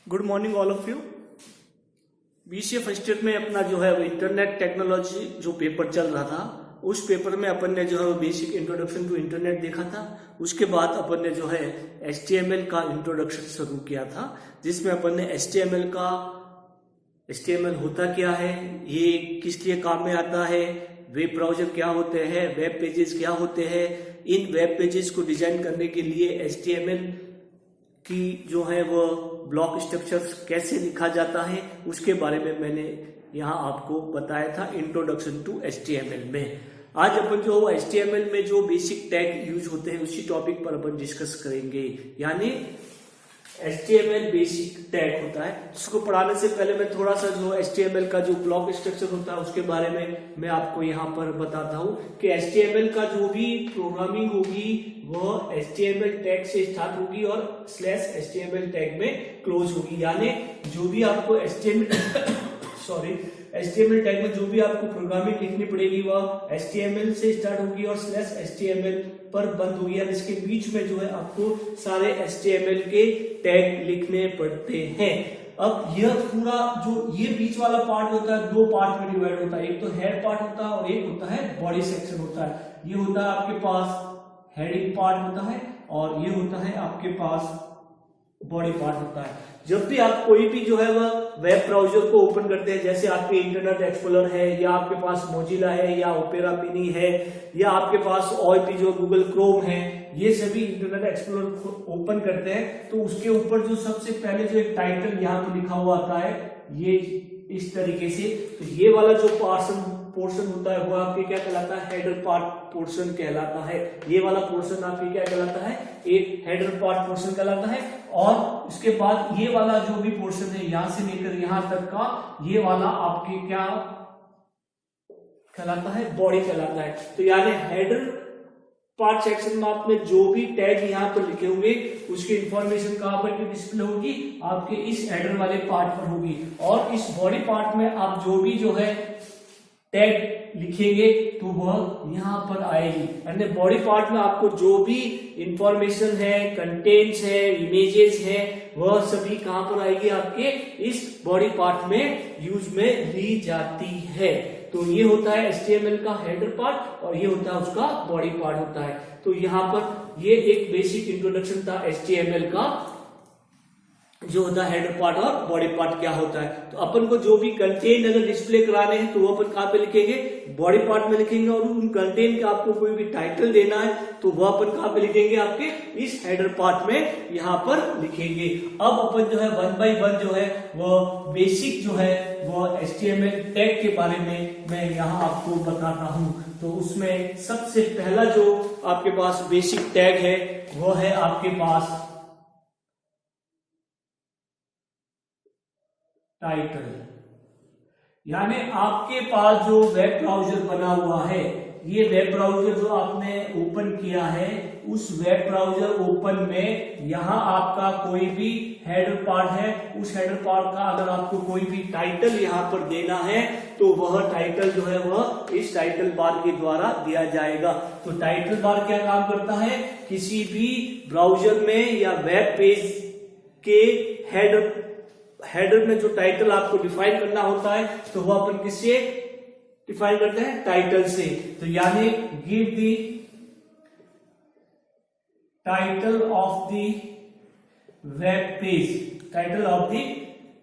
Good morning all of you. BCA first year में अपना जो है वो इंटरनेट टेक्नोलॉजी जो पेपर चल रहा था, उस पेपर में अपन ने जो है वो बेसिक इंट्रोडक्शन टू इंटरनेट देखा था। उसके बाद अपन ने जो है HTML का इंट्रोडक्शन शुरू किया था, जिसमें अपन ने HTML होता क्या है, ये किस लिए काम में आता है, वेब ब्राउजर क्या होते हैं, वेब पेजेस क्या होते हैं, इन वेब पेजेस को डिजाइन करने के लिए HTML की जो है वो ब्लॉक स्ट्रक्चर्स कैसे लिखा जाता है, उसके बारे में मैंने यहाँ आपको बताया था इंट्रोडक्शन टू HTML में। आज अपन जो HTML में जो बेसिक टैग यूज होते हैं उसी टॉपिक पर अपन डिस्कस करेंगे। यानी HTML बेसिक टैग होता है, जिसको पढ़ाने से पहले मैं थोड़ा सा जो HTML का जो ब्लॉक स्ट्रक्चर होता है उसके बारे में मैं आपको यहाँ पर बताता हूँ कि HTML का जो भी प्रोग्रामिंग होगी वो HTML टैग से स्टार्ट होगी और /HTML टैग में क्लोज होगी। यानी जो भी आपको HTML टैग में जो भी आपको प्रोग्रामिंग लिखनी पड़ेगी वह HTML से स्टार्ट होगी और /HTML पर बंद होगी। यानी इसके बीच में जो है आपको सारे HTML के टैग लिखने पड़ते हैं। अब यह पूरा जो ये बीच वाला पार्ट होता है दो पार्ट में डिवाइड होता है, एक तो हेड पार्ट होता है और एक होता है बॉडी सेक्शन होता है। ये होता है आपके पास हेडिंग पार्ट होता है और ये होता है आपके पास बॉडी पार्ट होता है। जब भी आप कोई भी जो है वह वेब ब्राउजर को ओपन करते हैं, जैसे आपके इंटरनेट एक्सप्लोरर है या आपके पास मोजिला है या ओपेरा मिनी है या आपके पास OIP जो गूगल क्रोम है, ये सभी इंटरनेट एक्सप्लोरर ओपन करते हैं तो उसके ऊपर जो सबसे पहले जो एक टाइटल यहाँ पे लिखा हुआ आता है ये इस तरीके से। तो ये वाला जो पोर्शन होता है वो आपके क्या कहलाता है, हेडर पार्ट पोर्शन कहलाता है। ये वाला पोर्शन आपके क्या कहलाता है, एक हेडर पार्ट पोर्शन कहलाता है। और उसके बाद ये वाला जो भी पोर्शन है यहां से लेकर यहां तक का, ये वाला आपके क्या कहलाता है, बॉडी कहलाता है। तो यानी हेडर पार्ट सेक्शन में आपने जो भी टैग यहाँ पर लिखे होंगे उसकी इंफॉर्मेशन कहां पर डिस्प्ले होगी, आपके इस हेडर वाले पार्ट पर होगी। और इस बॉडी पार्ट में आप जो भी जो है टैग लिखेंगे तो वह यहां पर आएगी। यानी बॉडी पार्ट में आपको जो भी इंफॉर्मेशन है, कंटेंट्स है, इमेजेस है, वह सभी कहां पर आएगी, आपके इस बॉडी पार्ट में यूज में ली जाती है। तो ये होता है HTML का हेडर पार्ट और ये होता है उसका बॉडी पार्ट होता है। तो यहाँ पर ये एक बेसिक इंट्रोडक्शन था HTML का, जो होता है हेडर पार्ट और बॉडी पार्ट क्या होता है। तो अपन को जो भी कंटेंट अगर डिस्प्ले कराने हैं तो वो अपन कहाँ पे लिखेंगे, बॉडी पार्ट में लिखेंगे। और उन कंटेंट का आपको कोई भी टाइटल देना है तो वो अपन कहाँ पे लिखेंगे, आपके इस हेडर पार्ट में यहाँ पर लिखेंगे। अब अपन जो है 1 by 1 जो है वो बेसिक जो है वो HTML टैग के बारे में मैं यहाँ आपको बताता हूँ। तो उसमें सबसे पहला जो आपके पास बेसिक टैग है वो है आपके पास टाइटल। यानी आपके पास जो वेब ब्राउजर बना हुआ है, ये वेब ब्राउजर जो आपने ओपन किया है, उस वेब ब्राउजर ओपन में यहाँ आपका कोई भी हेडर पार्ट है, उस हेडर पार्ट का अगर आपको कोई भी टाइटल यहाँ पर देना है तो वह टाइटल जो है वह इस टाइटल बार के द्वारा दिया जाएगा। तो टाइटल बार क्या काम करता है, किसी भी ब्राउजर में या वेब पेज के हेडर में जो टाइटल आपको डिफाइन करना होता है तो वह अपन किससे डिफाइन करते हैं, टाइटल से। तो यानी give the title of the web page, title of the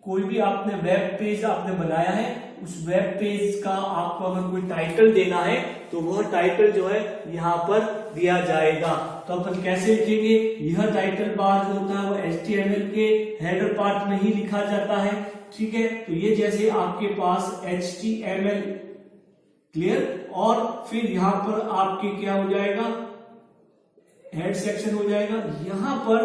कोई भी आपने वेब पेज आपने बनाया है, उस वेब पेज का आपको अगर कोई टाइटल देना है तो वह टाइटल जो है यहां पर दिया जाएगा। तो अपन कैसे लिखेंगे, यह टाइटल बार जो होता है वो HTML के हेडर पार्ट में ही लिखा जाता है। ठीक है, तो ये जैसे आपके पास HTML क्लियर, और फिर यहां पर आपके क्या हो जाएगा, हेड सेक्शन हो जाएगा। यहां पर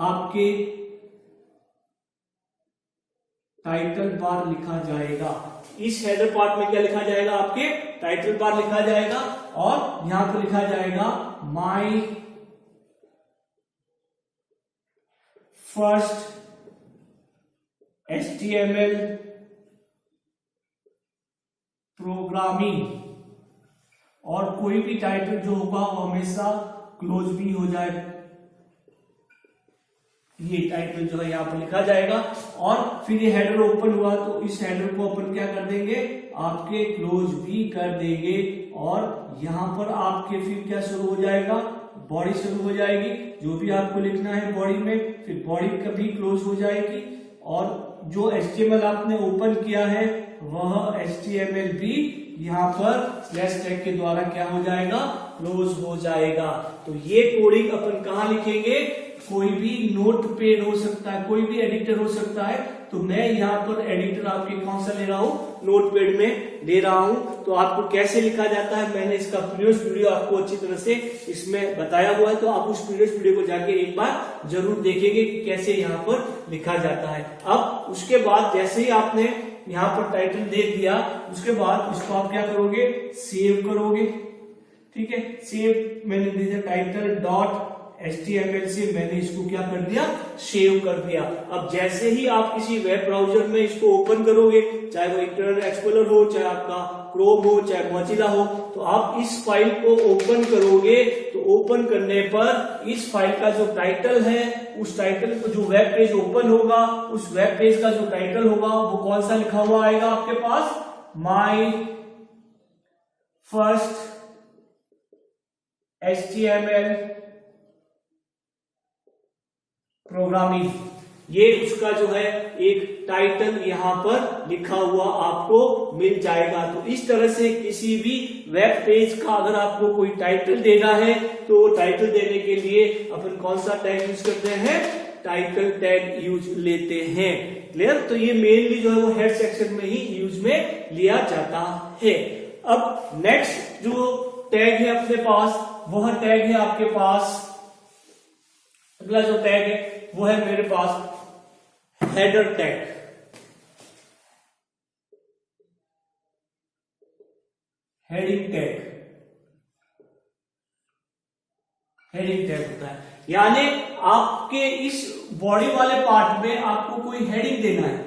आपके टाइटल बार लिखा जाएगा। इस हेडर पार्ट में क्या लिखा जाएगा, आपके टाइटल बार लिखा जाएगा और यहां पर लिखा जाएगा माय फर्स्ट HTML प्रोग्रामिंग। और कोई भी टाइटल जो होगा वो हमेशा क्लोज भी हो जाए, ये टाइटल जो है यहाँ पर लिखा जाएगा। और फिर ये हेडर ओपन हुआ तो इस हेडर को अपन क्या कर देंगे, आपके क्लोज भी कर देंगे। और यहाँ पर आपके फिर क्या शुरू हो जाएगा, बॉडी शुरू हो जाएगी। जो भी आपको लिखना है बॉडी में, फिर बॉडी कभी क्लोज हो जाएगी। और जो HTML आपने ओपन किया है वह HTML भी यहाँ पर स्लैश टैग के द्वारा क्या हो जाएगा, क्लोज हो जाएगा। तो ये कोडिंग अपन कहाँ लिखेंगे, कोई भी नोटपैड हो सकता है, कोई भी एडिटर हो सकता है। तो मैं यहाँ पर एडिटर आपके कौन सा ले रहा हूँ, नोटपैड में ले रहा हूँ। तो आपको कैसे लिखा जाता है, मैंने इसका प्रीवियस वीडियो आपको अच्छी तरह से इसमें बताया हुआ है। तो आप उस प्रीवियस वीडियो को जाके एक बार जरूर देखेंगे कि कैसे यहाँ पर लिखा जाता है। अब उसके बाद जैसे ही आपने यहाँ पर टाइटल दे दिया, उसके बाद इसको आप क्या करोगे, सेव करोगे। ठीक है, सेव मैंने दिया टाइटल डॉट HTML से मैंने इसको क्या कर दिया, सेव कर दिया। अब जैसे ही आप किसी वेब ब्राउजर में इसको ओपन करोगे, चाहे वो इंटरनेट एक्सप्लोरर हो, चाहे आपका क्रोम हो, चाहे मोजिला हो, तो आप इस फाइल को ओपन करोगे। तो ओपन करने पर इस फाइल का जो टाइटल है, उस टाइटल को जो वेब पेज ओपन होगा, उस वेब पेज का जो टाइटल होगा वो कौन सा लिखा हुआ आएगा आपके पास, माय फर्स्ट HTML प्रोग्रामिंग। ये उसका जो है एक टाइटल यहाँ पर लिखा हुआ आपको मिल जाएगा। तो इस तरह से किसी भी वेब पेज का अगर आपको कोई टाइटल देना है तो टाइटल देने के लिए अपन कौन सा टैग यूज करते हैं, टाइटल टैग यूज लेते हैं। क्लियर। तो ये मेनली जो है वो हेड सेक्शन में ही यूज में लिया जाता है। अब नेक्स्ट जो टैग है अपने पास, वह टैग है आपके पास, अगला जो टैग है वो है मेरे पास header tag. Heading tag, heading tag होता है, यानी आपके इस बॉडी वाले पार्ट में आपको कोई हेडिंग देना है।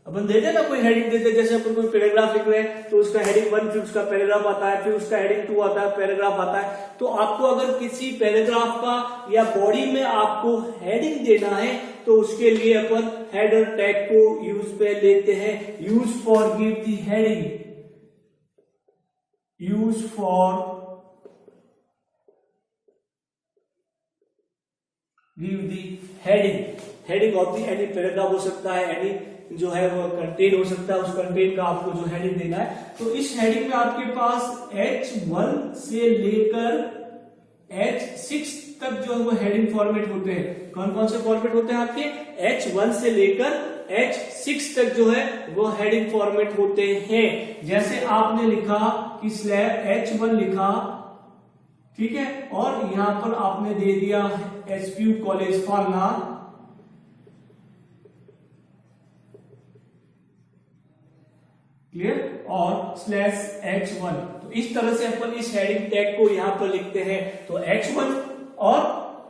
अपन देते ना, कोई हेडिंग देते, जैसे अपन कोई पैराग्राफ लिख रहे हैं तो उसका हेडिंग 1, फिर उसका पैराग्राफ आता है, फिर उसका हेडिंग 2 आता है, पैराग्राफ आता है। तो आपको अगर किसी पैराग्राफ का या बॉडी में आपको हेडिंग देना है तो उसके लिए अपन हेडर टैग को यूज पे लेते हैं। Use for give the heading, use for give the heading, heading of the any paragraph हो सकता है, एनी जो है वो कंटेंट हो सकता है, उस कंटेंट का आपको जो हेडिंग देना है। तो इस हेडिंग में आपके पास H1 से लेकर H6 तक जो है वो हेडिंग फॉर्मेट होते हैं। कौन कौन से फॉर्मेट होते हैं आपके, H1 से लेकर H6 तक जो है वो हेडिंग फॉर्मेट होते हैं। जैसे आपने लिखा कि H1 लिखा, ठीक है, और यहां पर आपने दे दिया SPU कॉलेज फालना, क्लियर, और /H1। तो इस तरह से अपन इस हेडिंग टैग को यहां पर लिखते हैं। तो H1 और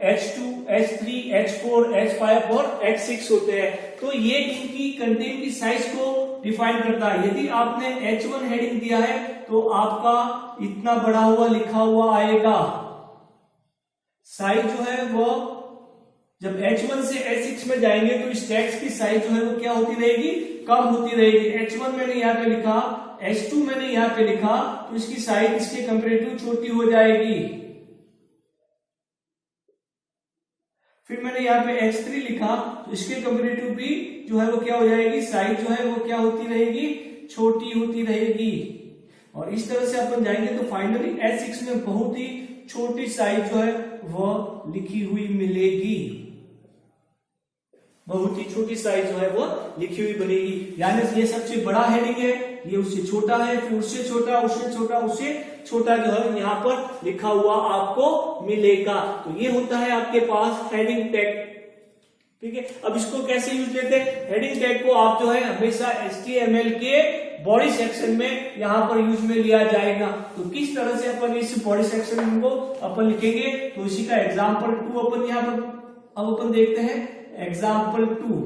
H2, H3, H4, H5 और H6 होते हैं। तो ये इनकी कंटेंट की साइज को डिफाइन करता है। यदि आपने H1 हेडिंग दिया है तो आपका इतना बड़ा हुआ लिखा हुआ आएगा। साइज जो है वो जब H1 से H6 में जाएंगे तो इस टेक्स्ट की साइज जो है वो क्या होती रहेगी, कम होती रहेगी। H1 मैंने यहाँ पे लिखा, H2 मैंने यहाँ पे लिखा, तो इसकी साइज इसके कंपेरेटिव छोटी हो जाएगी। फिर मैंने यहाँ पे H3 लिखा, तो इसके कंपेरेटिव भी जो है वो क्या हो जाएगी, साइज जो है वो क्या होती रहेगी, छोटी होती रहेगी। और इस तरह से अपन जाएंगे तो फाइनली H6 में बहुत ही छोटी साइज जो है वो लिखी हुई मिलेगी, बहुत ही छोटी साइज जो है वो लिखी हुई बनेगी। यानी ये सबसे बड़ा हेडिंग है, ये उससे छोटा है, फिर उससे छोटा, उससे छोटा, उससे छोटा जो है यहाँ पर लिखा हुआ आपको मिलेगा। तो ये होता है आपके पास हेडिंग टैग। ठीक है, अब इसको कैसे यूज लेते हैं, हेडिंग टैग को आप जो है हमेशा HTML के बॉडी सेक्शन में यहाँ पर यूज में लिया जाएगा। तो किस तरह से अपन इस बॉडी सेक्शन को अपन लिखेंगे, तो इसी का एग्जाम्पल 2 अपन यहाँ पर अब अपन देखते हैं। एग्जाम्पल 2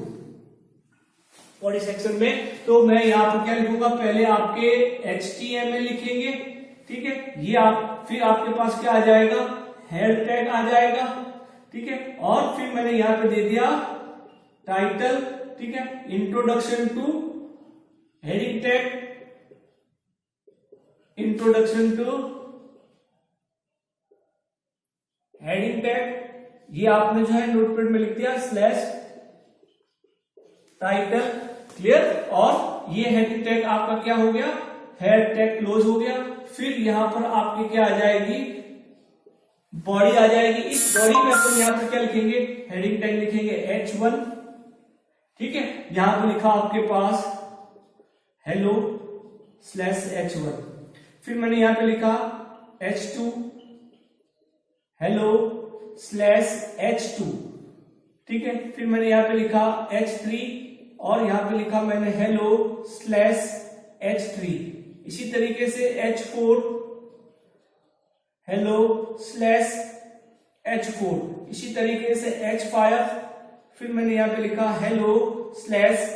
बॉडी सेक्शन में, तो मैं यहाँ पर क्या लिखूंगा, पहले आपके HTML लिखेंगे, ठीक है, ये आप फिर आपके पास क्या आ जाएगा, हेड टैग आ जाएगा, ठीक है। और फिर मैंने यहां पे दे दिया टाइटल, ठीक है, introduction two heading tag, introduction two heading tag. ये आपने जो है नोटपैड में लिख दिया स्लैश टाइटल, क्लियर। और ये हेडिंग टैग आपका क्या हो गया, हेड टैग क्लोज हो गया। फिर यहां पर आपके क्या आ जाएगी, बॉडी आ जाएगी। इस बॉडी में अपन यहां पर क्या लिखेंगे, हेडिंग टैग लिखेंगे H1, ठीक है। यहां पर लिखा आपके पास हेलो स्लैश H1। फिर मैंने यहां पे लिखा H2 हेलो स्लैश H2, ठीक है। फिर मैंने यहां पे लिखा H3 और यहां पे लिखा मैंने हेलो स्लैश H3। इसी तरीके से H4 हेलो स्लैश H4। इसी तरीके से H5, फिर मैंने यहां पे लिखा हेलो स्लैश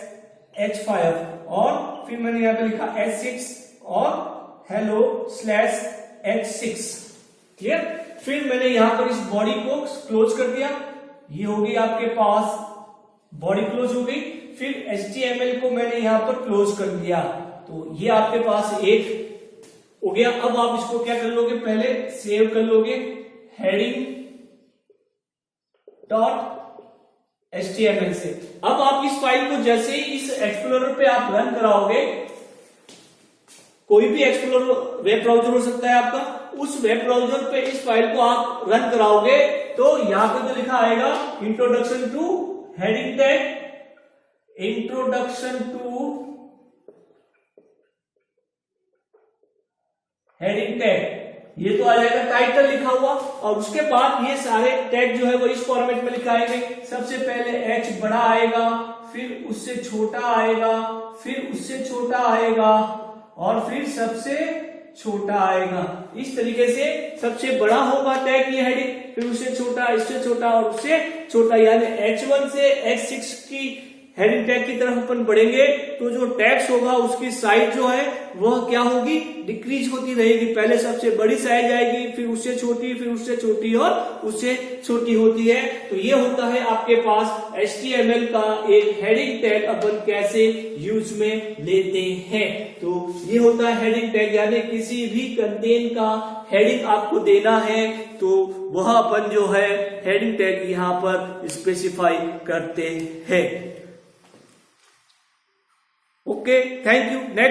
H5 और फिर मैंने यहां पे लिखा H6 और हेलो स्लैश H6, क्लियर। फिर मैंने यहां पर इस बॉडी को क्लोज कर दिया, ये हो गई आपके पास बॉडी क्लोज हो गई। फिर HTML को मैंने यहां पर क्लोज कर दिया, तो ये आपके पास एक हो गया। अब आप इसको क्या कर लोगे, पहले सेव कर लोगे हेडिंग डॉट HTML से। अब आप इस फाइल को जैसे ही इस एक्सप्लोरर पे आप रन कराओगे, कोई भी एक्सप्लोरर वेब ब्राउजर हो सकता है आपका, उस वेब ब्राउजर पे इस फाइल को आप रन कराओगे तो यहां पे तो लिखा आएगा introduction two heading tag, introduction two heading tag, ये तो आ जाएगा टाइटल लिखा हुआ। और उसके बाद ये सारे टैग जो है वो इस फॉर्मेट में लिखाएंगे। सबसे पहले H बड़ा आएगा, फिर उससे छोटा आएगा, फिर उससे छोटा आएगा और फिर सबसे छोटा आएगा। इस तरीके से सबसे बड़ा होगा टैग ये हेडिंग, फिर उससे छोटा, इससे छोटा और उससे छोटा, यानी H1 से H6 की हेडिंग टैग की तरफ अपन बढ़ेंगे तो जो टैग्स होगा उसकी साइज जो है वह क्या होगी, डिक्रीज होती रहेगी। पहले सबसे बड़ी साइज आएगी, फिर उससे छोटी, फिर उससे छोटी और उससे छोटी होती है। तो ये होता है आपके पास HTML का एक हेडिंग टैग अपन कैसे यूज में लेते हैं। तो ये होता है हेडिंग टैग, यानी किसी भी कंटेंट का हेडिंग आपको देना है तो वह अपन जो है हेडिंग टैग यहां पर स्पेसिफाई करते हैं। Okay, thank you. नेक्स्ट